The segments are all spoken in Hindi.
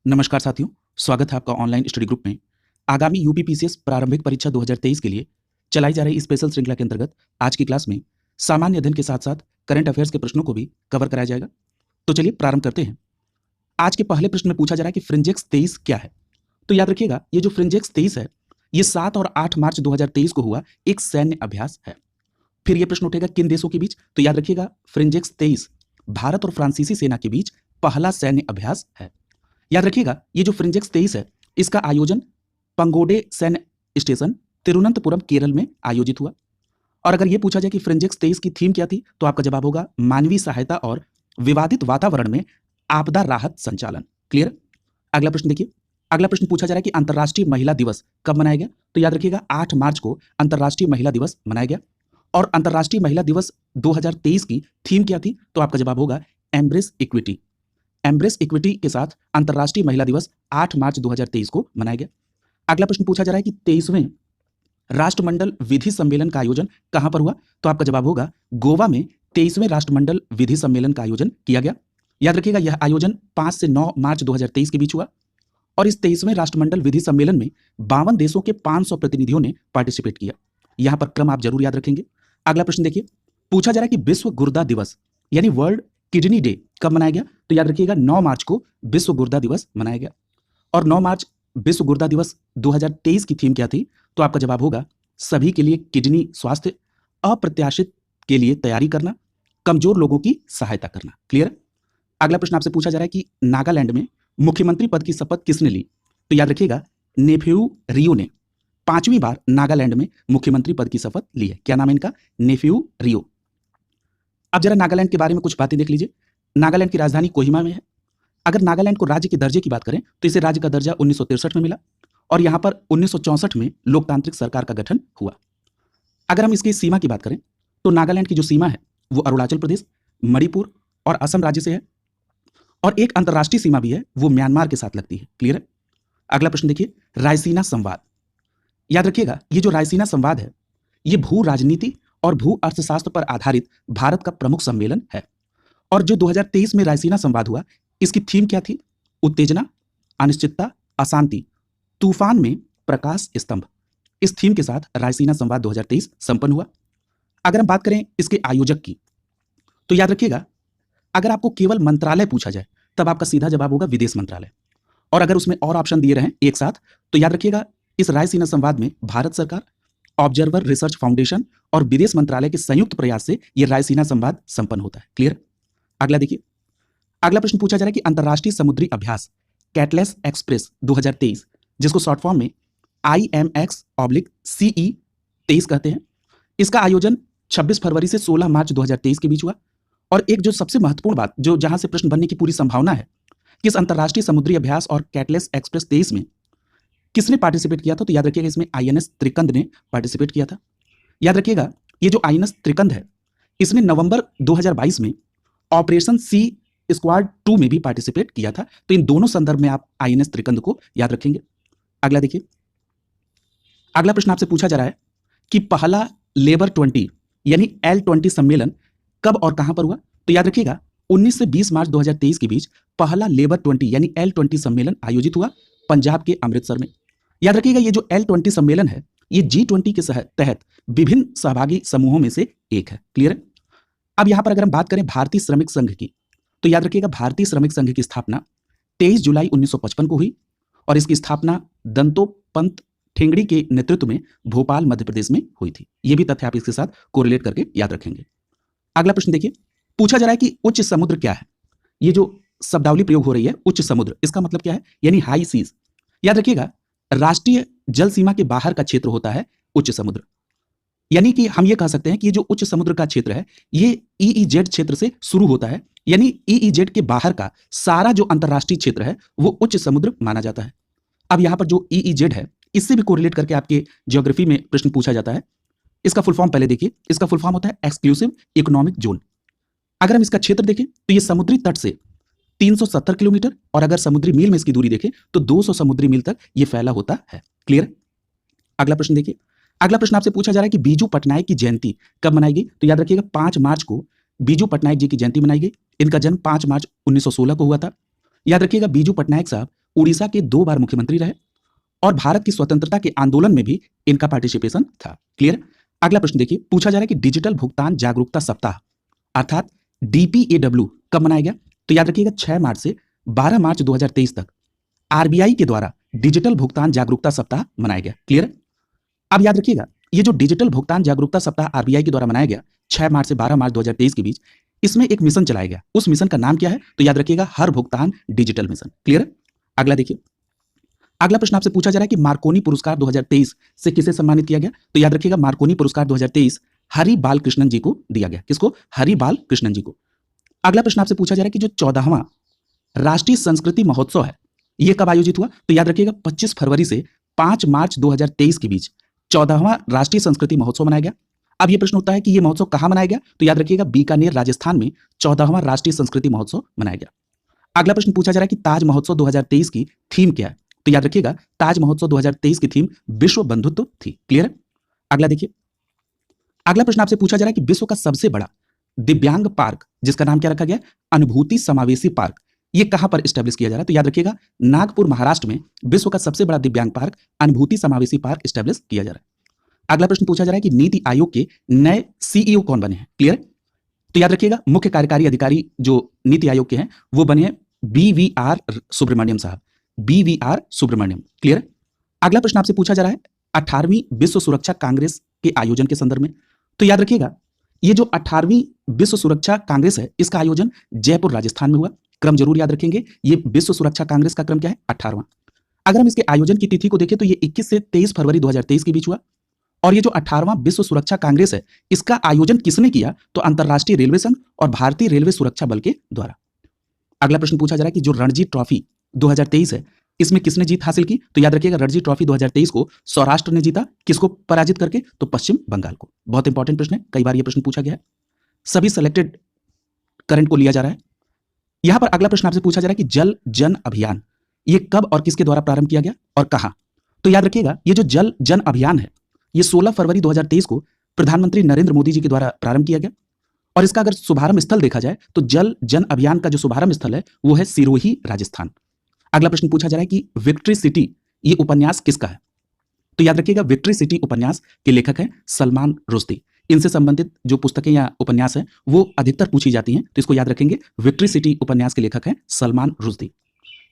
नमस्कार साथियों, स्वागत है आपका ऑनलाइन स्टडी ग्रुप में। आगामी यूपीपीसीएस प्रारंभिक परीक्षा 2023 के लिए चलाई जा रही स्पेशल श्रृंखला के अंतर्गत आज की क्लास में सामान्य अध्ययन के साथ-साथ करंट अफेयर्स के प्रश्नों को भी कवर कराया जाएगा। तो चलिए प्रारंभ करते हैं। आज के पहले प्रश्न में पूछा जा रहा है कि फ्रिंजेक्स 23 क्या है? तो याद रखिएगा, ये जो फ्रिंजेक्स 23 है, ये 7 और 8 मार्च 2023 को हुआ एक सैन्य अभ्यास है। फिर ये प्रश्न उठेगा किन देशों के बीच? तो याद रखिएगा, फ्रिंजेक्स 23 भारत और फ्रांसीसी सेना के बीच पहला सैन्य अभ्यास है। याद रखिएगा, ये जो फ्रिंजेक्स 23 है, इसका आयोजन पंगोडे सैन्य स्टेशन तिरुवनंतपुरम केरल में आयोजित हुआ। और अगर ये पूछा जाए कि फ्रिंजेक्स 23 की थीम क्या थी, तो आपका जवाब होगा मानवीय सहायता और विवादित वातावरण में आपदा राहत संचालन। क्लियर? अगला प्रश्न देखिए। अगला प्रश्न पूछा जा रहा है कि अंतर्राष्ट्रीय महिला दिवस कब मनाया गया? तो याद रखिएगा 8 मार्च को अंतर्राष्ट्रीय महिला दिवस मनाया गया। और अंतर्राष्ट्रीय महिला दिवस 2023 की थीम क्या थी? तो आपका जवाब होगा एम्ब्रेस इक्विटी। एम्ब्रेस इक्विटी के साथ अंतर्राष्ट्रीय महिला दिवस 8 मार्च 2023 को मनाया गया। अगला प्रश्न पूछा जा रहा है कि 23वें राष्ट्रमंडल विधि सम्मेलन का आयोजन कहां पर हुआ? तो आपका जवाब होगा गोवा में 23वें राष्ट्रमंडल विधि सम्मेलन का आयोजन किया गया। याद रखिएगा, यह आयोजन 5 से 9 मार्च 2023 के बीच हुआ। और इस 23वें राष्ट्रमंडल विधि सम्मेलन में 52 देशों के 500 प्रतिनिधियों ने पार्टिसिपेट किया। यहां पर क्रम आप जरूर याद रखेंगे। अगला प्रश्न देखिए। पूछा जा रहा है कि विश्व गुर्दा दिवस यानी वर्ल्ड किडनी डे कब मनाया गया? तो याद रखिएगा 9 मार्च को विश्व गुर्दा दिवस मनाया गया। और 9 मार्च विश्व गुर्दा दिवस 2023 की थीम क्या थी? तो आपका जवाब होगा सभी के लिए किडनी स्वास्थ्य, अप्रत्याशित के लिए तैयारी करना, कमजोर लोगों की सहायता करना। क्लियर? अगला प्रश्न आपसे पूछा जा रहा है कि नागालैंड में मुख्यमंत्री पद की शपथ किसने ली? तो याद रखिएगा नेफ्यू रियो ने 5वीं बार नागालैंड में मुख्यमंत्री पद की शपथ ली है। क्या नाम है इनका? नेफ्यू रियो। अब जरा नागालैंड के बारे में कुछ बातें देख लीजिए। नागालैंड की राजधानी कोहिमा में है। अगर नागालैंड को राज्य के दर्जे की बात करें तो इसे राज्य का दर्जा 1963 में मिला और यहाँ पर 1964 में लोकतांत्रिक सरकार का गठन हुआ। अगर हम इसकी सीमा की बात करें तो नागालैंड की जो सीमा है वो अरुणाचल प्रदेश, मणिपुर और असम राज्य से है। और एक अंतर्राष्ट्रीय सीमा भी है, वो म्यांमार के साथ लगती है। क्लियर है? अगला प्रश्न देखिए, रायसीना संवाद। याद रखिएगा, ये जो रायसीना संवाद है, ये भू राजनीति और भू अर्थशास्त्र पर आधारित भारत का प्रमुख सम्मेलन है। और जो 2023 में रायसीना संवाद हुआ, इसकी थीम क्या थी? उत्तेजना, अनिश्चितता, अशांति, तूफान में प्रकाश स्तंभ। इस थीम के साथ रायसीना संवाद 2023 संपन्न हुआ। अगर हम बात करें इसके आयोजक की, तो याद रखिएगा, अगर आपको केवल मंत्रालय पूछा जाए तब आपका सीधा जवाब होगा विदेश मंत्रालय। और अगर उसमें और ऑप्शन दिए रहें एक साथ, तो याद रखिएगा इस रायसीना संवाद में भारत सरकार, ऑब्जर्वर रिसर्च फाउंडेशन और विदेश मंत्रालय के संयुक्त प्रयास से यह रायसीना संवाद संपन्न होता है। क्लियर? अगला देखिए। अगला प्रश्न पूछा जा रहा है कि अंतर्राष्ट्रीय समुद्री अभ्यास कैटलेस एक्सप्रेस 2023, जिसको शॉर्ट फॉर्म में IMX/CE 23 कहते हैं, इसका आयोजन 26 फरवरी से 16 मार्च 2023 के बीच हुआ। और एक जो सबसे महत्वपूर्ण बात, जो जहां से प्रश्न बनने की पूरी संभावना है कि इस अंतर्राष्ट्रीय समुद्री अभ्यास और कैटलेस एक्सप्रेस 23 में किसने पार्टिसिपेट किया था? तो याद रखिएगा इसमें INS त्रिकंद ने पार्टिसिपेट किया था। याद रखिएगा, ये जो INS त्रिकंद है, इसने नवंबर 2022 में ऑपरेशन सी स्क्वाड 2 में भी पार्टिसिपेट किया था। तो इन दोनों संदर्भ में आप INS त्रिकंद को याद रखेंगे। अगला देखिए। अगला प्रश्न आपसे पूछा जा रहा है कि पहला लेबर 20 यानी L20 सम्मेलन कब और कहां पर हुआ? तो याद रखिएगा 19 से 20 मार्च 2023 के बीच पहला लेबर 20 यानी L20 सम्मेलन आयोजित हुआ पंजाब के अमृतसर में। याद रखिएगा, ये जो L20 सम्मेलन है, ये G20 के तहत विभिन्न सहभागी समूहों में से एक है। क्लियर है? अब यहां पर अगर हम बात करें भारतीय श्रमिक संघ की, तो याद रखिएगा भारतीय श्रमिक संघ की स्थापना 23 जुलाई 1955 को हुई और इसकी स्थापना दंतोपंत ठेंगड़ी के नेतृत्व में भोपाल मध्य प्रदेश में हुई थी। यह भी तथ्य आप इसके साथ कोरिलेट करके याद रखेंगे। अगला प्रश्न देखिए। पूछा जा रहा है कि उच्च समुद्र क्या है? ये जो शब्दावली प्रयोग हो रही है उच्च समुद्र, इसका मतलब क्या है? यानी हाई सीज। याद रखिएगा, राष्ट्रीय जल सीमा के बाहर का क्षेत्र होता है उच्च समुद्र। यानी कि हम ये कह सकते हैं कि ये जो उच्च समुद्र का क्षेत्र है, ये EEZ क्षेत्र से शुरू होता है। यानी EEZ के बाहर का सारा जो अंतरराष्ट्रीय क्षेत्र है वो उच्च समुद्र माना जाता है। अब यहां पर जो EEZ है, इससे भी कोरिलेट करके आपके ज्योग्राफी में प्रश्न पूछा जाता है। इसका फुल फॉर्म पहले देखिए। इसका फुल फॉर्म होता है एक्सक्लूसिव इकोनॉमिक जोन। अगर हम इसका क्षेत्र देखें तो ये समुद्री तट से 370 किलोमीटर और अगर समुद्री मील में इसकी दूरी देखें तो 200 समुद्री मील तक ये फैला होता है। क्लियर? अगला प्रश्न देखिए। अगला प्रश्न आपसे पूछा जा रहा है कि बीजू पटनायक की जयंती कब मनाई गई? तो याद रखिएगा 5 मार्च को बीजू पटनायक जी की जयंती मनाई गई। इनका जन्म 5 मार्च 1916 को हुआ था। याद रखिएगा बीजू पटनायक साहब उड़ीसा के 2 बार मुख्यमंत्री रहे और भारत की स्वतंत्रता के आंदोलन में भी इनका पार्टिसिपेशन था। क्लियर। अगला प्रश्न देखिए, पूछा जा रहा है कि डिजिटल भुगतान जागरूकता सप्ताह अर्थात DPAW कब मनाया गया? तो याद रखिएगा 6 मार्च से 12 मार्च 2023 तक RBI के द्वारा डिजिटल भुगतान जागरूकता सप्ताह मनाया गया। क्लियर। अब याद रखिएगा, ये जो डिजिटल भुगतान जागरूकता सप्ताह RBI के द्वारा मनाया गया 6 मार्च से 12 मार्च 2023 के बीच, इसमें एक मिशन चलाया गया। उस मिशन का नाम क्या है? तो याद रखिएगा हर भुगतान डिजिटल मिशन। क्लियर। अगला देखिए, अगला प्रश्न आपसे पूछा जा रहा है कि मार्कोनी पुरस्कार 2023 से किसे सम्मानित किया गया? तो याद रखिएगा मार्कोनी पुरस्कार 2023 हरि बाल कृष्णन जी को दिया गया। किसको? हरि बाल कृष्णन जी को। अगला प्रश्न आपसे पूछा जा रहा है कि जो 14वां राष्ट्रीय संस्कृति महोत्सव है, यह कब आयोजित हुआ? तो याद रखिएगा 25 फरवरी से 5 मार्च 2023 के बीच 14वां राष्ट्रीय संस्कृति महोत्सव मनाया गया। अब यह प्रश्न उठता है कि यह महोत्सव कहां मनाया गया? तो याद रखिएगा बीकानेर राजस्थान में 14वां राष्ट्रीय संस्कृति महोत्सव मनाया गया। अगला प्रश्न पूछा जा रहा है कि ताज महोत्सव 2023 की थीम क्या है? तो याद रखिएगा ताज महोत्सव 2023 की थीम विश्व बंधुत्व थी। क्लियर। अगला देखिए, अगला प्रश्न आपसे पूछा जा रहा है कि विश्व का सबसे बड़ा दिव्यांग पार्क, जिसका नाम क्या रखा गया? अनुभूति समावेशी पार्क, ये कहां पर स्टैब्लिश किया जा रहा है? तो याद रखिएगा नागपुर महाराष्ट्र में विश्व का सबसे बड़ा दिव्यांग पार्क अनुभूति समावेशी पार्क स्टैब्लिश किया जा रहा है। अगला प्रश्न पूछा जा रहा है कि नीति आयोग के नए CEO कौन बने हैं? क्लियर। तो याद रखिएगा मुख्य कार्यकारी अधिकारी जो नीति आयोग के हैं वो बने हैं BVR सुब्रमण्यम साहब, BVR सुब्रमण्यम। क्लियर। अगला प्रश्न आपसे पूछा जा रहा है 18वीं विश्व सुरक्षा कांग्रेस के आयोजन के संदर्भ में। तो याद रखिएगा ये जो 18वीं विश्व सुरक्षा कांग्रेस है, इसका आयोजन जयपुर राजस्थान में हुआ। क्रम जरूर याद रखेंगे, ये विश्व सुरक्षा कांग्रेस का क्रम क्या है? 18वां। अगर हम इसके आयोजन की तिथि को देखें तो ये 21 से 23 फरवरी 2023 के बीच हुआ। और ये जो 18वां विश्व सुरक्षा कांग्रेस है, इसका आयोजन किसने किया? तो अंतरराष्ट्रीय रेलवे संघ और भारतीय रेलवे सुरक्षा बल के द्वारा। अगला प्रश्न पूछा जा रहा है कि जो रणजी ट्रॉफी 2023 है, इसमें किसने जीत हासिल की? तो याद रखिएगा रणजी ट्रॉफी 2023 को सौराष्ट्र ने जीता। किसको पराजित करके? तो पश्चिम बंगाल को। बहुत इंपॉर्टेंट प्रश्न है, कई बार यह प्रश्न पूछा गया है। सभी सिलेक्टेड करंट को लिया जा रहा है। यहां पर अगला प्रश्न आपसे पूछा जा रहा है कि जल जन अभियान ये कब और किसके द्वारा प्रारंभ किया गया और कहां? तो याद रखिएगा ये जो जल जन अभियान है, ये 16 फरवरी 2023 को प्रधानमंत्री नरेंद्र मोदी जी के द्वारा प्रारंभ किया गया। और इसका अगर शुभारंभ स्थल देखा जाए तो जल जन अभियान का जो शुभारंभ स्थल है वो है सिरोही, राजस्थान। अगला प्रश्न पूछा जा रहा है कि विक्ट्री सिटी ये उपन्यास किसका है? तो याद रखिएगा विक्ट्री सिटी उपन्यास के लेखक हैं सलमान रुश्दी। इनसे संबंधित जो पुस्तकें या उपन्यास हैं वो अधिकतर पूछी जाती हैं, तो इसको याद रखेंगे। विक्ट्री सिटी उपन्यास के लेखक हैं सलमान रुश्दी।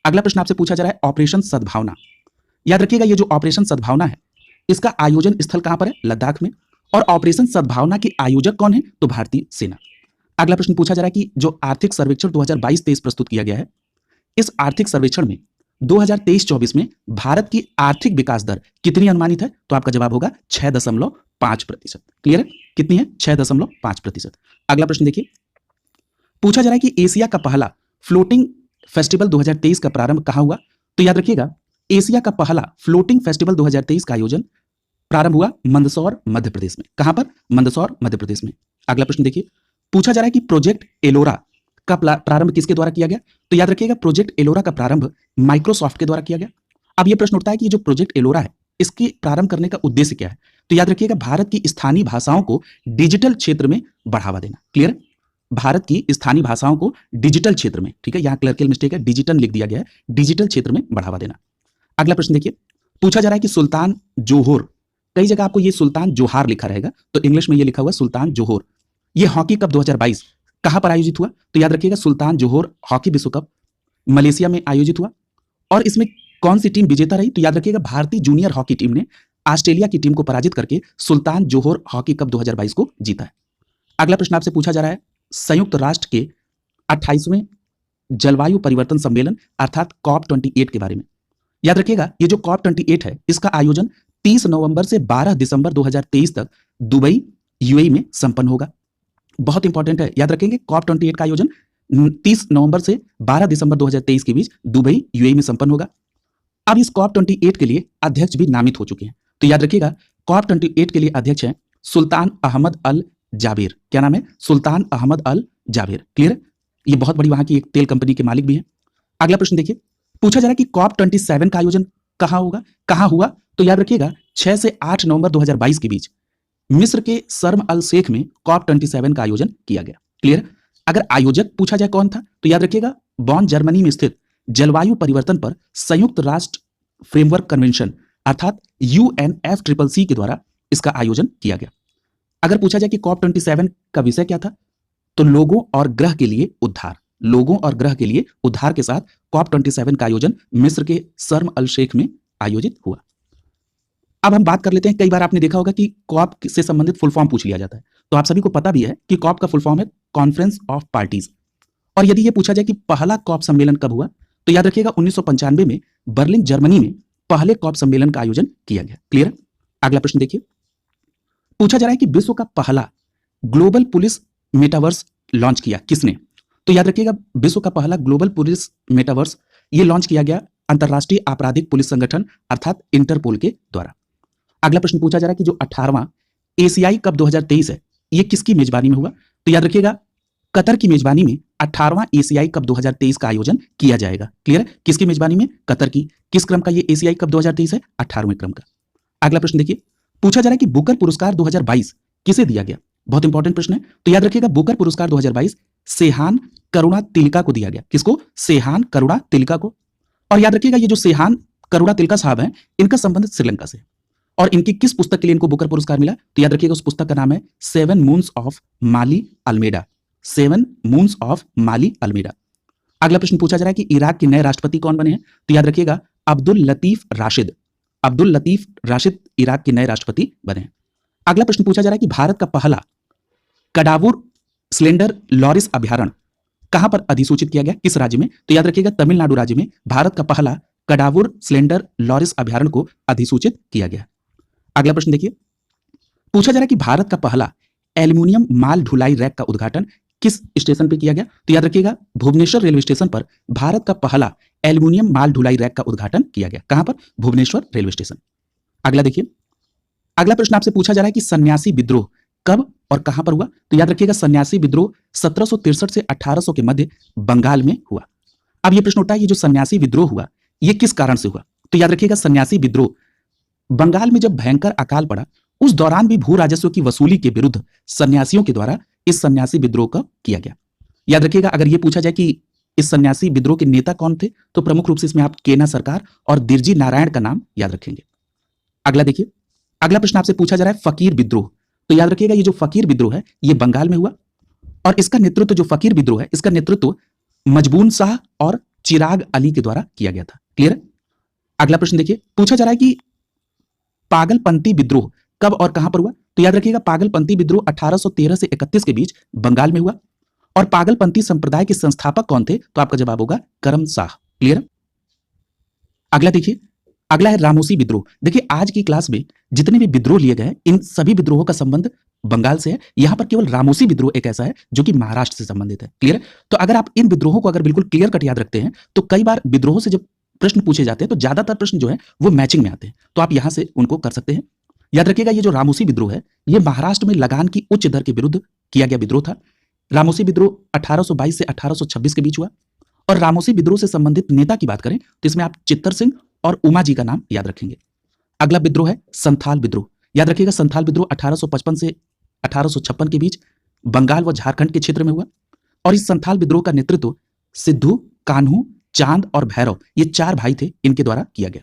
अगला प्रश्न आपसे पूछा जा रहा है ऑपरेशन सद्भावना। याद रखिएगा ये जो ऑपरेशन सद्भावना है, इसका आयोजन स्थल कहां पर है? लद्दाख में। और ऑपरेशन सद्भावना के आयोजक कौन है? तो भारतीय सेना। अगला प्रश्न पूछा जा रहा है कि जो आर्थिक सर्वेक्षण 2022-23 प्रस्तुत किया गया है, इस आर्थिक सर्वेक्षण में 2023-24 में भारत की आर्थिक विकास दर कितनी अनुमानित है? तो आपका जवाब होगा 6.5%। क्लियर है? कितनी है? 6.5%। अगला प्रश्न देखिए, पूछा जा रहा है कि एशिया का पहला फ्लोटिंग फेस्टिवल 2023 का प्रारंभ कहां हुआ? तो याद रखिएगा एशिया का पहला फ्लोटिंग फेस्टिवल 2023 का आयोजन प्रारंभ हुआ मंदसौर, मध्य प्रदेश में। कहां पर? मंदसौर, मध्य प्रदेश में। अगला प्रश्न देखिए, पूछा जा रहा है कि प्रोजेक्ट एलोरा का प्रारंभ किसके द्वारा किया गया? तो याद रखिएगा प्रोजेक्ट एलोरा का प्रारंभ माइक्रोसॉफ्ट के द्वारा किया गया। अब यह प्रश्न उठता है कि ये जो प्रोजेक्ट एलोरा है, इसके प्रारंभ करने का उद्देश्य क्या है? तो याद रखिएगा भारत की स्थानीय भाषाओं को डिजिटल क्षेत्र में बढ़ावा देना। क्लियर? भारत की स्थानीय भाषाओं को डिजिटल क्षेत्र में, ठीक है, यहां क्लर्कियल मिस्टेक है, डिजिटल लिख दिया गया है, डिजिटल क्षेत्र में बढ़ावा देना। अगला प्रश्न देखिए, पूछा जा रहा है कि सुल्तान जोहोर, कई जगह आपको ये सुल्तान जोहार लिखा रहेगा, तो इंग्लिश में ये लिखा हुआ सुल्तान जोहोर, ये हॉकी कप 2022 कहां पर आयोजित हुआ? तो याद रखिएगा सुल्तान जोहोर हॉकी विश्व कप मलेशिया में आयोजित हुआ। और इसमें कौन सी टीम विजेता रही? तो याद रखिएगा भारतीय जूनियर हॉकी टीम ने ऑस्ट्रेलिया की टीम को पराजित करके सुल्तान जोहोर हॉकी कप 2022 को जीता है। अगला प्रश्न आपसे पूछा जा रहा है संयुक्त राष्ट्र के 28वें जलवायु परिवर्तन सम्मेलन अर्थात COP28 के बारे में। याद रखिएगा ये जो COP28 है, इसका आयोजन 30 नवंबर से 12 दिसंबर 2023 तक दुबई, UAE में संपन्न होगा। बहुत इंपॉर्टेंट है, याद रखेंगे COP28 का आयोजन 30 नवंबर से 12 दिसंबर 2023 के बीच दुबई, UAE में संपन्न होगा। अब इस COP28 के लिए अध्यक्ष भी नामित हो चुके हैं, तो याद रखिएगा COP28 के लिए अध्यक्ष हैं सुल्तान अहमद अल जाबेर। क्या नाम है? सुल्तान अहमद अल जाबेर। क्लियर? ये बहुत बड़ी वहां की एक तेल कंपनी के मालिक भी हैं। अगला प्रश्न देखिए, पूछा जा रहा है कि COP27 का आयोजन कहां होगा, कहां हुआ? तो याद रखिएगा 6 से 8 नवंबर 2022 के बीच मिस्र के शर्म अल शेख में COP27 का आयोजन किया गया। क्लियर? अगर आयोजक पूछा जाए कौन था, तो याद रखिएगा बॉन, जर्मनी में स्थित जलवायु परिवर्तन पर संयुक्त राष्ट्र फ्रेमवर्क कन्वेंशन अर्थात UNFCCC के द्वारा इसका आयोजन किया गया। अगर पूछा जाए कि COP27 का विषय क्या था, तो लोगों और ग्रह के लिए उद्धार, लोगों और ग्रह के लिए उद्धार के साथ COP27 का आयोजन मिस्र के शर्म अल शेख में आयोजित हुआ। अब हम बात कर लेते हैं, कई बार आपने देखा होगा कि कॉप से संबंधित फुल फॉर्म पूछ लिया जाता है, तो आप सभी को पता भी है कि कॉप का फुल फॉर्म है कॉन्फ्रेंस ऑफ पार्टीज। और यदि यह पूछा जाए कि पहला कॉप सम्मेलन कब हुआ, तो याद रखिएगा 1995 में बर्लिन जर्मनी में पहले कॉप सम्मेलन का आयोजन किया गया। क्लियर? अगला प्रश्न देखिए, पूछा जा रहा है कि विश्व का पहला ग्लोबल पुलिस मेटावर्स लॉन्च किया किसने? तो याद रखिएगा विश्व का पहला ग्लोबल पुलिस मेटावर्स ये लॉन्च किया गया अंतरराष्ट्रीय आपराधिक पुलिस संगठन अर्थात इंटरपोल के द्वारा। अगला प्रश्न पूछा जा रहा है कि जो 18वां एशियाई कप 2023 है ये किसकी मेजबानी में हुआ? तो याद रखिएगा कतर की मेजबानी में 18वां एशियाई कप 2023 का आयोजन किया जाएगा। क्लियर? किसकी मेजबानी में? कतर की। किस क्रम का ये एशियाई कप 2023 है? 18वें क्रम का। अगला प्रश्न देखिए, पूछा जा रहा है कि बुकर पुरस्कार 2022 किसे दिया गया? बहुत इंपॉर्टेंट प्रश्न है। तो याद रखिएगा बुकर पुरस्कार 2022 सेहान करुणा तिलका को दिया गया। किसको? सेहान करुणा तिलका को। और याद रखिएगा ये जो सेहान करुणा तिलका साहब हैं इनका संबंध श्रीलंका से, और इनकी किस पुस्तक के लिए इनको बुकर पुरस्कार मिला? तो याद रखिएगा उस पुस्तक का नाम है 7 moons of Maali Almeida. 7 moons of Maali Almeida. अगला प्रश्न पूछा जा रहा है कि इराक के नए राष्ट्रपति कौन बने हैं? तो याद रखिएगा अब्दुल लतीफ राशिद। अब्दुल लतीफ राशिद इराक के नए राष्ट्रपति बने हैं। अगला प्रश्न पूछा जा रहा है कि भारत का पहला कडावूर स्लेंडर लॉरिस अभयारण्य कहां पर अधिसूचित किया गया? किस राज्य में? तो याद रखिएगा तमिलनाडु राज्य में भारत का पहला कडावूर स्लेंडर लॉरिस अभयारण्य को अधिसूचित किया गया। अगला प्रश्न देखिए, पूछा जा रहा है कि भारत का पहला एल्यूमिनियम माल ढुलाई रैक का उद्घाटन किस स्टेशन पे किया गया? तो याद रखिएगा भुवनेश्वर रेलवे स्टेशन पर भारत का पहला एल्यूमिनियम माल ढुलाई रैक का उद्घाटन किया गया। कहां पर? Bhubaneswar railway station. अगला देखिए, अगला प्रश्न आपसे पूछा जा रहा है कि सन्यासी विद्रोह कब और कहां पर हुआ? तो याद रखिएगा सन्यासी विद्रोह 1763 से 1800 के मध्य बंगाल में हुआ। अब यह प्रश्न उठता है ये जो सन्यासी विद्रोह हुआ ये किस कारण से हुआ? तो याद रखिएगा सन्यासी विद्रोह बंगाल में जब भयंकर अकाल पड़ा उस दौरान भी भू राजस्व की वसूली के विरुद्ध सन्यासियों के द्वारा इस सन्यासी विद्रोह का किया गया। याद रखिएगा अगर यह पूछा जाए कि इस सन्यासी विद्रोह के नेता कौन थे, तो प्रमुख रूप से इसमें आप केना सरकार और दिरजी नारायण का नाम याद रखेंगे। अगला देखिए, अगला प्रश्न आपसे पूछा जा रहा है फकीर विद्रोह। तो याद रखिएगा ये जो फकीर विद्रोह है ये बंगाल में हुआ, और इसका नेतृत्व जो फकीर विद्रोह है इसका नेतृत्व मजबून शाह और चिराग अली के द्वारा किया गया था। क्लियर? अगला प्रश्न देखिए, पूछा जा रहा है कि पागलपंथी विद्रोह कब और कहां पर हुआ? तो याद रखिएगा पागलपंथी विद्रोह 1813 से 31 के बीच बंगाल में हुआ। और पागलपंथी संप्रदाय के संस्थापक कौन थे? तो आपका जवाब होगा करम शाह। क्लियर? अगला देखिए, अगला है रामोसी विद्रोह। देखिए आज की क्लास में जितने भी विद्रोह लिए गए हैं इन सभी विद्रोहों का संबंध बंगाल से है। यहां पर केवल रामोसी विद्रोह एक ऐसा है जो कि महाराष्ट्र से संबंधित है। क्लियर? तो अगर आप इन विद्रोहों को अगर बिल्कुल क्लियर कट याद रखते हैं तो कई बार विद्रोहों से जब प्रश्न पूछे जाते हैं तो ज्यादातर प्रश्न जो है वो मैचिंग में आते हैं, तो आप यहां से उनको कर सकते हैं। याद रखिएगा ये जो रामोसी विद्रोह है ये महाराष्ट्र में लगान की उच्च दर के विरुद्ध किया गया विद्रोह था। रामोसी विद्रोह 1822 से 1826 के बीच हुआ। और रामोसी विद्रोह से संबंधित नेता की बात करें तो इसमें आप चित्तर सिंह और उमा जी का नाम याद रखेंगे। अगला विद्रोह है संथाल विद्रोह। याद रखिएगा संथाल विद्रोह 1855 से 1856 के बीच बंगाल व झारखंड के क्षेत्र में हुआ। और इस संथाल विद्रोह का नेतृत्व सिद्धू, कान्हू, चांद और भैरव ये 4 भाई थे, इनके द्वारा किया गया।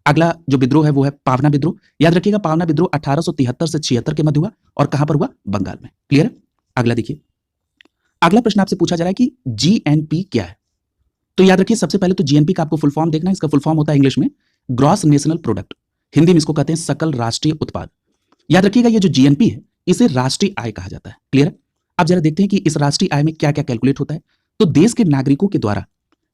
अगला जो विद्रोह है वो है पावना विद्रोह। याद रखिएगा पावना विद्रोह 1873 से 76 के मध्य हुआ और कहां पर हुआ? बंगाल में। क्लियर? अगला देखिए, अगला प्रश्न आपसे पूछा जा रहा है कि जीएनपी क्या है? तो याद रखिए सबसे पहले तो जीएनपी का आपको फुल फॉर्म देखना है। इसका फुल फॉर्म होता है इंग्लिश में ग्रॉस नेशनल प्रोडक्ट, हिंदी में इसको कहते हैं सकल राष्ट्रीय उत्पाद। याद रखिएगा ये जो जीएनपी है इसे राष्ट्रीय आय कहा जाता है। क्लियर? अब जरा देखते हैं कि इस राष्ट्रीय आय में क्या क्या कैलकुलेट होता है। तो देश के नागरिकों के द्वारा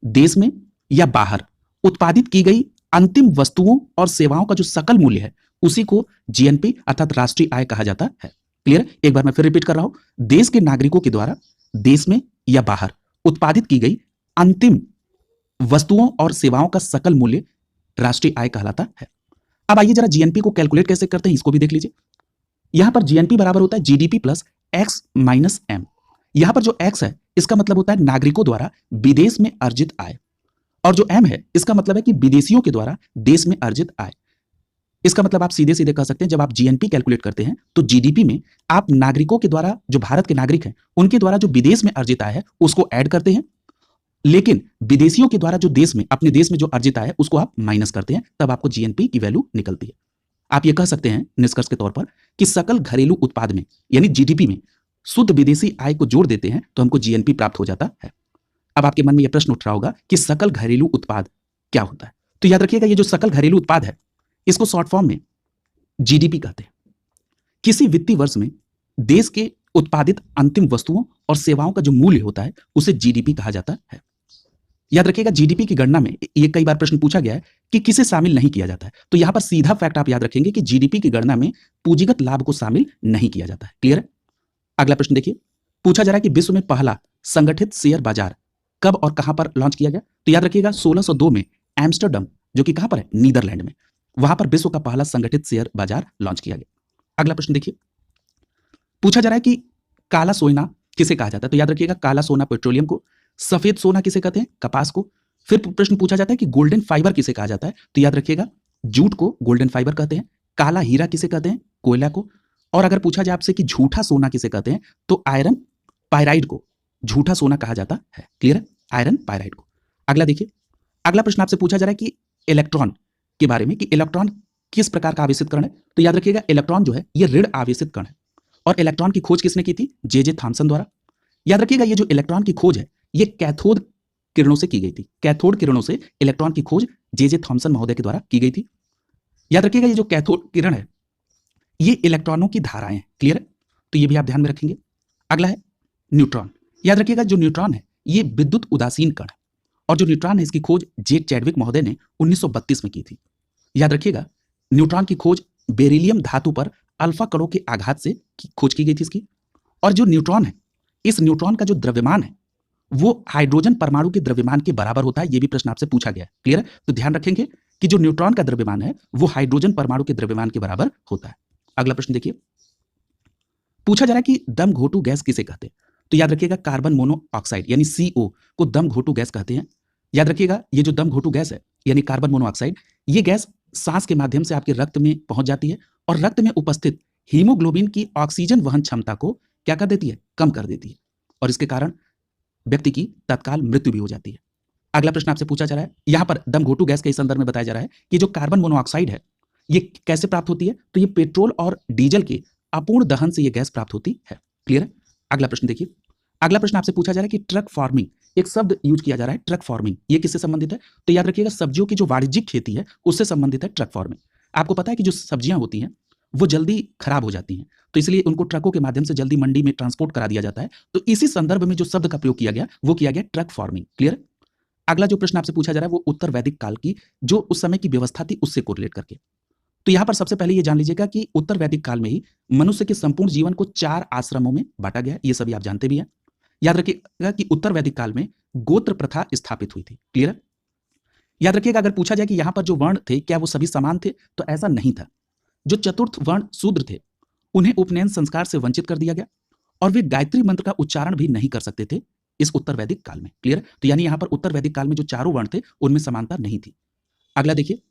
देश में या बाहर उत्पादित की गई अंतिम वस्तुओं और सेवाओं का जो सकल मूल्य है उसी को जीएनपी अर्थात राष्ट्रीय आय कहा जाता है। क्लियर? एक बार मैं फिर रिपीट कर रहा हूं, देश के नागरिकों के द्वारा देश में या बाहर उत्पादित की गई अंतिम वस्तुओं और सेवाओं का सकल मूल्य राष्ट्रीय आय कहलाता है। अब आइए जरा जीएनपी को कैलकुलेट कैसे करते हैं इसको भी देख लीजिए। यहां पर जीएनपी बराबर होता है GDP plus X minus M. यहां पर जो एक्स है इसका मतलब होता है नागरिकों द्वारा विदेश में अर्जित आय, और जो एम है इसका मतलब है कि विदेशियों के द्वारा देश में अर्जित आय। इसका मतलब आप सीधे सीधे कह सकते हैं जब आप जीएनपी कैलकुलेट करते हैं तो जीडीपी में आप नागरिकों के द्वारा, जो भारत के नागरिक हैं उनके द्वारा जो विदेश में अर्जित आय है उसको ऐड करते हैं, लेकिन विदेशियों के द्वारा जो देश में, अपने देश में जो अर्जित आय है उसको आप माइनस करते हैं, तब आपको जीएनपी की वैल्यू निकलती है। आप ये कह सकते हैं निष्कर्ष के तौर पर कि सकल घरेलू उत्पाद में यानी जीडीपी में शुद्ध विदेशी आय को जोड़ देते हैं तो हमको जीएनपी प्राप्त हो जाता है। अब आपके मन में यह प्रश्न उठ रहा होगा कि सकल घरेलू उत्पाद क्या होता है। तो याद रखिएगा, ये जो सकल घरेलू उत्पाद है इसको शॉर्ट फॉर्म में जीडीपी कहते हैं। किसी वित्तीय वर्ष में देश के उत्पादित अंतिम वस्तुओं और सेवाओं का जो मूल्य होता है उसे जीडीपी कहा जाता है। याद रखिएगा, जीडीपी की गणना में ये कई बार प्रश्न पूछा गया है कि किसे शामिल नहीं किया जाता है। तो यहां पर सीधा फैक्ट आप याद रखेंगे कि जीडीपी की गणना में पूंजीगत लाभ को शामिल नहीं किया जाता है। क्लियर है? अगला प्रश्न देखिए, पूछा जा रहा है कि विश्व में पहला संगठित शेयर बाजार कब और कहां पर लॉन्च किया गया। तो याद रखिएगा 1602 में एम्स्टर्डम, जो कि कहां पर है, नीदरलैंड में, वहां पर विश्व का पहला संगठित शेयर बाजार लॉन्च किया गया। अगला प्रश्न देखिए, पूछा जा रहा है कि काला सोना किसे कहा जाता है। तो याद रखिएगा, काला सोना पेट्रोलियम को, सफेद सोना किसे कहते हैं, कपास को। फिर प्रश्न पूछा जाता है कि गोल्डन फाइबर किसे कहा जाता है। तो याद रखिएगा, जूट को गोल्डन फाइबर कहते हैं। काला हीरा किसे कहते हैं, कोयला को। और अगर पूछा जाए आपसे कि झूठा सोना किसे कहते हैं, तो आयरन पायराइड को झूठा सोना कहा जाता है। क्लियर है? आयरन पायराइड को। अगला देखिए, अगला प्रश्न आपसे पूछा जा रहा है कि इलेक्ट्रॉन के बारे में, कि इलेक्ट्रॉन किस प्रकार का आवेशित कण है। तो याद रखिएगा, इलेक्ट्रॉन जो है ये ऋण आवेशित कण है और इलेक्ट्रॉन की खोज किसने की थी, जे थॉमसन द्वारा। याद रखिएगा, ये जो इलेक्ट्रॉन की खोज है ये कैथोड किरणों से की गई थी। कैथोड किरणों से इलेक्ट्रॉन की खोज जे थॉमसन महोदय के द्वारा की गई थी। याद रखिएगा, ये जो कैथोड किरण है ये इलेक्ट्रॉनों की धाराएं हैं। क्लियर है? तो ये भी आप ध्यान में रखेंगे। अगला है न्यूट्रॉन। याद रखिएगा, जो न्यूट्रॉन है ये विद्युत उदासीन कण है और जो न्यूट्रॉन है इसकी खोज जे चैडविक महोदय ने 1932 में की थी। याद रखिएगा, न्यूट्रॉन की खोज बेरिलियम धातु पर अल्फा कणों के आघात से खोज की गई थी इसकी। और जो न्यूट्रॉन है, इस न्यूट्रॉन का जो द्रव्यमान है वो हाइड्रोजन परमाणु के द्रव्यमान के बराबर होता है। ये भी प्रश्न आपसे पूछा गया है। क्लियर है? तो ध्यान रखेंगे कि जो न्यूट्रॉन का द्रव्यमान है वो हाइड्रोजन परमाणु के द्रव्यमान के बराबर होता है। अगला प्रश्न देखिए, पूछा जा रहा है कि दम घोटू गैस किसे कहते हैं। तो याद रखिएगा, कार्बन मोनोऑक्साइड यानी CO को दम घोटू गैस कहते हैं। याद रखिएगा, ये जो दम घोटू गैस है यानी कार्बन मोनोऑक्साइड, ये गैस सांस के माध्यम से आपके रक्त में पहुंच जाती है और रक्त में उपस्थित हीमोग्लोबिन की ऑक्सीजन वहन क्षमता को क्या कर देती है, कम कर देती है और इसके कारण व्यक्ति की तत्काल मृत्यु भी हो जाती है। अगला प्रश्न आपसे पूछा जा रहा है, यहां पर दम घोटू गैस के संदर्भ में बताया जा रहा है कि जो कार्बन मोनोऑक्साइड है ये कैसे प्राप्त होती है। तो ये पेट्रोल और डीजल के अपूर्ण दहन से ये गैस प्राप्त होती है। क्लियर है? अगला प्रश्न देखिए, अगला प्रश्न आपसे पूछा जा रहा है कि ट्रक फार्मिंग, एक शब्द यूज किया जा रहा है ट्रक फार्मिंग, ये किससे संबंधित है। तो याद रखिएगा, सब्जियों की जो वाणिज्यिक खेती है उससे संबंधित है ट्रक फार्मिंग। आपको पता है कि जो सब्जियां होती हैं वो जल्दी खराब हो जाती हैं, तो इसलिए उनको ट्रकों के माध्यम से जल्दी मंडी में ट्रांसपोर्ट करा दिया जाता है। तो इसी संदर्भ में जो शब्द का प्रयोग किया गया वो किया गया ट्रक फार्मिंग। क्लियर? अगला जो प्रश्न आपसे पूछा जा रहा है वो उत्तर वैदिक काल की जो उस समय की व्यवस्था थी उससे कोरिलेट करके। तो यहां पर सबसे पहले ये जान लीजिएगा कि उत्तर वैदिक काल में ही मनुष्य के संपूर्ण जीवन को 4 आश्रमों में बांटा गया। ये सभी आप जानते भी हैं। याद रखिएगा कि उत्तर वैदिक काल में गोत्र प्रथा स्थापित हुई थी। क्लियर है? याद रखिएगा, अगर पूछा जाए कि यहां पर जो वर्ण थे क्या वो सभी समान थे, तो ऐसा नहीं था। जो चतुर्थ वर्ण शूद्र थे उन्हें उपनयन संस्कार से वंचित कर दिया गया और वे गायत्री मंत्र का उच्चारण भी नहीं कर सकते थे इस उत्तर वैदिक काल में। क्लियर? तो यानी यहां पर उत्तर वैदिक काल में जो चारों वर्ण थे उनमें समानता नहीं थी। अगला देखिए,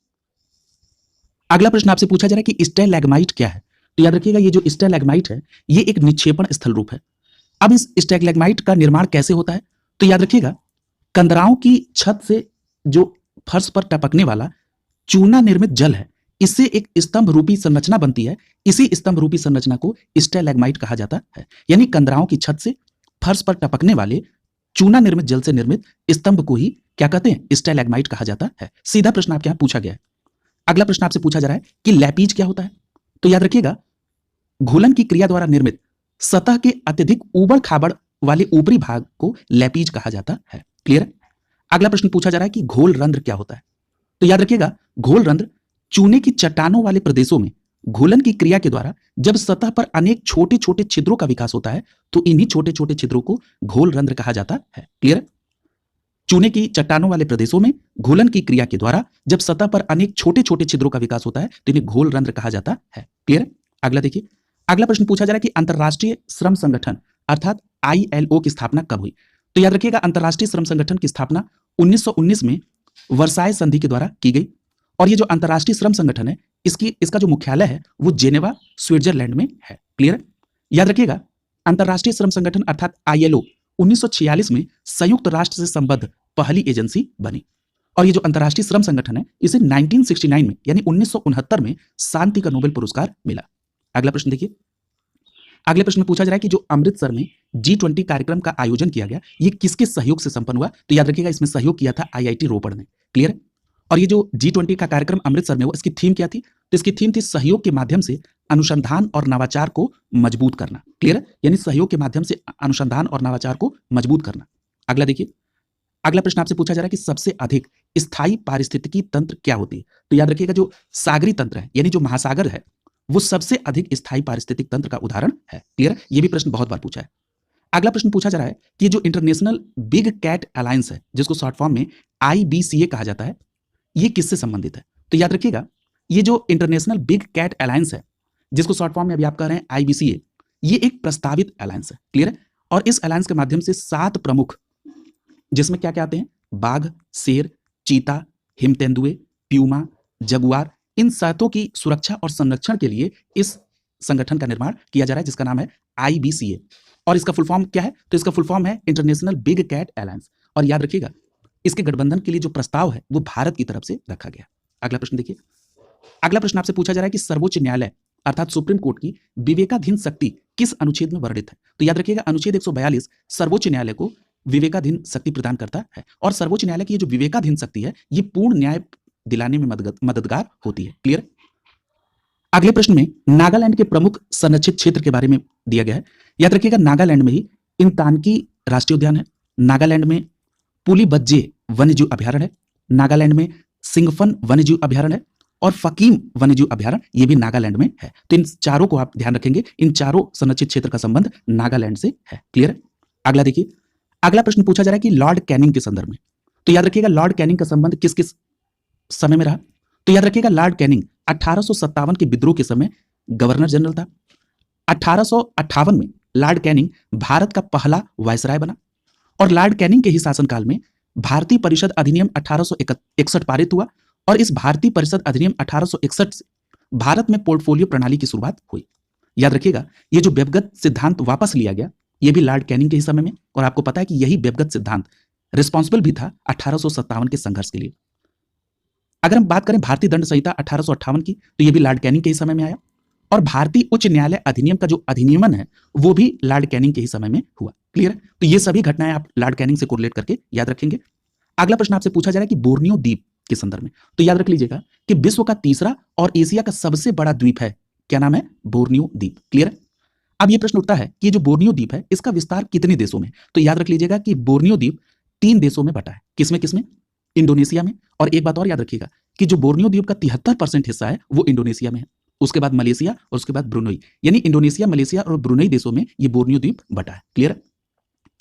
अगला प्रश्न आपसे पूछा जा रहा है कि स्टैलेग्माइट क्या है। तो याद रखिएगा, ये जो स्टैलेग्माइट है ये एक निक्षेपण स्थल रूप है। अब इस स्टैलेग्माइट का निर्माण कैसे होता है। तो याद रखिएगा, कंदराओं की छत से जो फर्श पर टपकने वाला चूना निर्मित जल है इससे एक स्तंभ रूपी संरचना बनती है। इसी स्तंभ रूपी संरचना को स्टैलेग्माइट कहा जाता है। यानी कंदराओं की छत से फर्श पर टपकने वाले चूना निर्मित जल से निर्मित स्तंभ को ही क्या कहते हैं, स्टैलेग्माइट कहा जाता है। सीधा प्रश्न आपके यहां पूछा गया है। अगला प्रश्न आपसे पूछा जा रहा है कि लैपीज क्या होता है। तो याद रखिएगा, घुलन की क्रिया द्वारा निर्मित सतह के अत्यधिक उबड़ खाबड़ वाले ऊपरी भाग को लैपीज कहा जाता है। क्लियर? अगला प्रश्न पूछा जा रहा है कि घोल रंध्र क्या होता है। तो याद रखिएगा, घोल रंध्र चूने की चट्टानों वाले प्रदेशों में घुलन की क्रिया के द्वारा जब सतह पर अनेक छोटे छोटे छिद्रों का विकास होता है तो इन्हीं छोटे छोटे छिद्रों को घोल रंध्र कहा जाता है। क्लियर? चूने की चट्टानों वाले प्रदेशों में घुलन की क्रिया के द्वारा जब सतह पर अनेक छोटे छोटे छिद्रों का विकास होता है तो इन्हें घोल रंध्र कहा जाता है। क्लियर? अगला देखिए, अगला प्रश्न पूछा जा रहा है कि अंतरराष्ट्रीय श्रम संगठन अर्थात ILO की स्थापना कब हुई। तो याद रखिएगा, अंतरराष्ट्रीय श्रम संगठन की स्थापना 1919 में वर्साय संधि के द्वारा की गई और ये जो अंतरराष्ट्रीय श्रम संगठन है इसका जो मुख्यालय है वो जेनेवा स्विट्जरलैंड में है। क्लियर? याद रखिएगा, अंतरराष्ट्रीय श्रम संगठन अर्थात ILO 1946 में संयुक्त राष्ट्र से संबद्ध पहली एजेंसी बनी। और ये जो अंतर्राष्ट्रीय श्रम संगठन है, इसे 1969 में यानी 1969 में शांति का नोबेल पुरस्कार मिला। अगला प्रश्न देखिए। अगले प्रश्न में पूछा जा रहा है कि जो अमृतसर में G20 कार्यक्रम का आयोजन किया गया, ये किसके सहयोग से संपन्न हुआ? तो याद रखिएगा, इसमें सहयोग किया था IIT रोपड़ ने। क्लियर है? और ये जो G20 का कार्यक्रम अमृतसर में हुआ, इसकी थीम क्या थी? तो इसकी थीम थी सहयोग के माध्यम से अनुसंधान और नवाचार को मजबूत करना। क्लियर है? यानी सहयोग के माध्यम से अनुसंधान और नवाचार को मजबूत करना। अगला देखिए। अगला प्रश्न आपसे पूछा जा रहा है कि सबसे अधिक स्थायी पारिस्थितिकी तंत्र क्या होती है? तो याद रखिएगा, जो सागरी तंत्र है यानी जो महासागर है, वो सबसे अधिक स्थायी पारिस्थितिक तंत्र का उदाहरण है। क्लियर है? ये भी प्रश्न बहुत बार पूछा है। अगला प्रश्न पूछा जा रहा है कि जो इंटरनेशनल बिग कैट अलायंस है, जिसको शॉर्ट फॉर्म में IBCA कहा जाता है, ये किससे संबंधित है? तो याद रखिएगा, ये जो इंटरनेशनल बिग कैट अलायंस है, जिसको शॉर्ट फॉर्म में अभी आप कह रहे हैं IBCA, ये एक प्रस्तावित अलायंस है। क्लियर है? और इस अलायंस के माध्यम से 7 प्रमुख, जिसमें क्या क्या आते हैं? बाघ, शेर, चीता, हिम तेंदुए, प्यूमा, जगुआर, इन 7 की सुरक्षा और संरक्षण के लिए इस संगठन का निर्माण किया जा रहा है, जिसका नाम है IBCA। और इसका फुल फॉर्म क्या है? तो इसका फुल फॉर्म है इंटरनेशनल बिग कैट अलायंस। और याद रखिएगा, इसके गठबंधन के लिए जो प्रस्ताव है, वो भारत की तरफ से रखा गया। अगला प्रश्न देखिए। अगला प्रश्न आपसे पूछा जा रहा है कि सर्वोच्च न्यायालय अर्थात सुप्रीम कोर्ट की विवेकाधीन शक्ति किस अनुच्छेद में वर्णित है? तो याद रखिएगा, अनुच्छेद 142 सर्वोच्च न्यायालय को विवेकाधीन शक्ति प्रदान करता है। और सर्वोच्च न्यायालय की जो विवेकाधीन शक्ति है, ये पूर्ण न्याय दिलाने में मददगार होती है। क्लियर? अगले प्रश्न में नागालैंड के प्रमुख संरक्षित क्षेत्र के बारे में दिया गया है। याद रखिएगा, नागालैंड में ही इंतानकी राष्ट्रीय उद्यान है, नागालैंड में पुलिबज्जे वन्यजीव अभयारण्य है, नागालैंड में सिंगफन वन्यजीव अभयारण्य है, और फकीम वन्यजीव अभयारण्य, ये भी नागालैंड में है। तो इन चारों को आप ध्यान रखेंगे, इन चारों संरक्षित क्षेत्र का संबंध नागालैंड से है। क्लियर है? अगला देखिए। अगला प्रश्न पूछा जा रहा है कि लॉर्ड कैनिंग के संदर्भ में। तो याद रखिएगा, लॉर्ड कैनिंग का संबंध किस किस समय में रहा? तो याद रखिएगा, लॉर्ड कैनिंग 1857 के विद्रोह के समय गवर्नर जनरल था। 1858 में लॉर्ड कैनिंग भारत का पहला वायसराय बना। और लॉर्ड कैनिंग के ही शासनकाल में भारतीय परिषद अधिनियम 1861 पारित हुआ। और इस भारतीय परिषद अधिनियम 1861 से भारत में पोर्टफोलियो प्रणाली की शुरुआत हुई। याद रखिएगा, ये जो व्यक्तिगत सिद्धांत वापस लिया गया, ये भी लॉर्ड कैनिंग के ही समय में। और आपको पता है कि यही व्यक्तिगत सिद्धांत रिस्पॉन्सिबल भी था 1857 के संघर्ष के लिए। अगर हम बात करें भारतीय दंड संहिता 1858 की, तो ये भी लॉर्ड कैनिंग के ही समय में आया। और भारतीय उच्च न्यायालय अधिनियम का जो अधिनियमन है, वो भी लॉर्ड कैनिंग के ही समय में हुआ। क्लियर है? तो ये सभी घटनाएं आप लॉर्ड कैनिंग से कोरिलेट करके याद रखेंगे। अगला प्रश्न आपसे पूछा जा रहा है कि बोर्नियो द्वीप के संदर्भ में। तो याद रख लीजिएगा कि विश्व का तीसरा और एशिया का सबसे बड़ा द्वीप है। क्या नाम है? बोर्नियो द्वीप। क्लियर है? अब ये प्रश्न उठता है कि जो बोर्नियो द्वीप है, इसका विस्तार कितने देशों में? तो याद रख लीजिएगा कि बोर्नियो द्वीप 3 देशों में बटा है। किसमें किसमें? इंडोनेशिया में। और एक बात और याद रखिएगा कि जो बोर्नियो द्वीप का 73% हिस्सा है, वो इंडोनेशिया में है। उसके बाद मलेशिया और उसके बाद ब्रुनई, यानी इंडोनेशिया, मलेशिया और ब्रुनई देशों में ये बोर्नियो द्वीप बटा है। क्लियर है?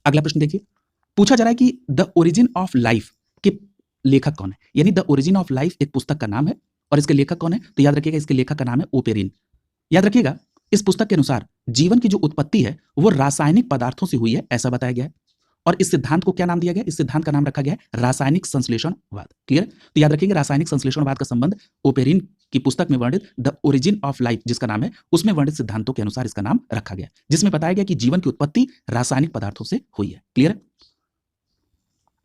अगला प्रश्न देखिए। पूछा जा रहा है कि द ओरिजिन ऑफ लाइफ के लेखक कौन है? यानी द ओरिजिन ऑफ लाइफ एक पुस्तक का नाम है, और इसके लेखक कौन है? तो याद रखिएगा, इसके लेखक का नाम है ओपेरिन। याद रखिएगा, इस पुस्तक के अनुसार जीवन की जो उत्पत्ति है, वो रासायनिक पदार्थों से हुई है, ऐसा बताया गया है। और इस सिद्धांत को क्या नाम दिया गया? इस सिद्धांत का नाम रखा गया है रासायनिक संश्लेषणवाद। क्लियर? तो याद रखिएगा, रासायनिक संश्लेषणवाद का संबंध ओपेरिन की पुस्तक में वर्णित द ओरिजिन ऑफ लाइफ, जिसका नाम है, उसमें वर्णित सिद्धांतों के अनुसार इसका नाम रखा गया, जिसमें बताया गया कि जीवन की उत्पत्ति रासायनिक पदार्थों से हुई है। क्लियर है?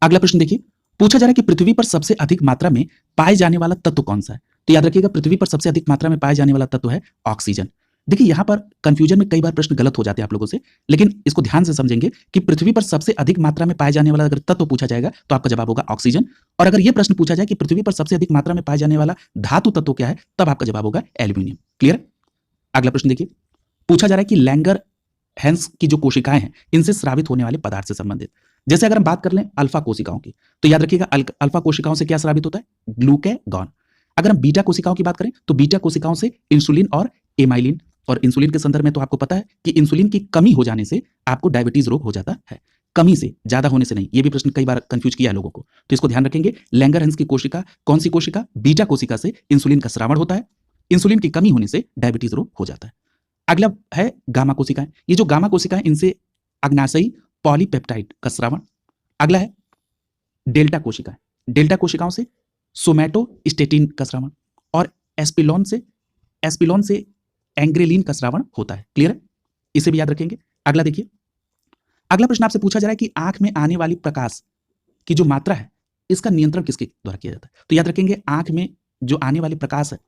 अगला प्रश्न देखिए। पूछा जा रहा है कि पृथ्वी पर सबसे अधिक मात्रा में पाए जाने वाला तत्व कौन सा है? तो याद रखिएगा, पृथ्वी पर सबसे अधिक मात्रा में पाए जाने वाला तत्व है ऑक्सीजन। देखिए, यहां पर कंफ्यूजन में कई बार प्रश्न गलत हो जाते हैं आप लोगों से, लेकिन इसको ध्यान से समझेंगे कि पृथ्वी पर सबसे अधिक मात्रा में पाए जाने वाला अगर तत्व पूछा जाएगा, तो आपका जवाब होगा ऑक्सीजन। और अगर यह प्रश्न पूछा जाए कि पृथ्वी पर सबसे अधिक मात्रा में पाए जाने वाला धातु तत्व क्या है, तब आपका जवाब होगा एल्यूमिनियम। क्लियर? अगला प्रश्न देखिए। पूछा जा रहा है कि लैंगर हैंस की जो कोशिकाएं हैं, इनसे स्रावित होने वाले पदार्थ से संबंधित। जैसे अगर हम बात कर लें अल्फा कोशिकाओं की, तो याद रखिएगा, अल्फा कोशिकाओं से क्या स्रावित होता है? ग्लूकेगॉन। अगर हम बीटा कोशिकाओं की बात करें, तो बीटा कोशिकाओं से इंसुलिन और एमाइलिन। और इंसुलिन के संदर्भ में तो आपको पता है कि इंसुलिन की कमी हो जाने से आपको डायबिटीज रोग हो जाता है, कमी से, ज्यादा होने से नहीं। ये भी प्रश्न कई बार कंफ्यूज किया है लोगों को, तो इसको ध्यान रखेंगे। लैंगरहैंस की कोशिका कौन सी कोशिका? बीटा कोशिका से इंसुलिन का स्रावण होता है, इंसुलिन की कमी होने से डायबिटीज रोग हो जाता है। अगला है गामा कोशिकाएं। ये जो गामा कोशिकाएं, इनसे अग्नाशयी पॉलीपेप्टाइड का स्रावण। अगला है डेल्टा कोशिकाएं। डेल्टा कोशिकाओं से सोमैटोस्टेटिन का स्रावण। और एस्पिलॉन से एंग्रेलिन का स्रावण होता है। क्लियर है? इसे भी याद रखेंगे। अगला देखिए। अगला प्रश्न आपसे पूछा जा रहा है कि आंख में आने वाली प्रकाश कि जो मात्रा है इसका नियंत्रण किसके द्वारा किया जाता है? तो याद रखेंगे आंख में जो आने वाले प्रकाश है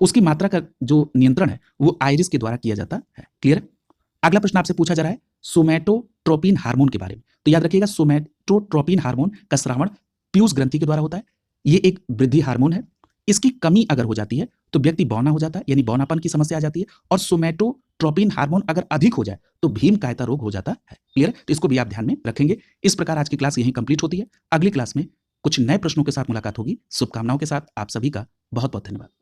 उसकी मात्रा का जो नियंत्रण है वो आइरिस के द्वारा किया जाता है। क्लियर है? अगला प्रश्न आपसे पूछा जा रहा है सोमैटोट्रोपिन हार्मोन के बारे में। तो याद रखिएगा सोमैटोट्रोपिन हार्मोन का स्रावण पीयूष ग्रंथि के द्वारा होता है। ये एक वृद्धि हार्मोन है। इसकी कमी अगर हो जाती है तो व्यक्ति बौना हो जाता है, यानी बौनापन की समस्या आ जाती है। और सोमैटोट्रोपिन हार्मोन अगर अधिक हो जाए तो भीमकायता रोग हो जाता है। क्लियर? तो इसको भी आप ध्यान में रखेंगे। इस प्रकार आज की क्लास यहीं कंप्लीट होती है। अगली क्लास में कुछ नए प्रश्नों के साथ मुलाकात होगी। शुभकामनाओं के साथ आप सभी का बहुत बहुत धन्यवाद।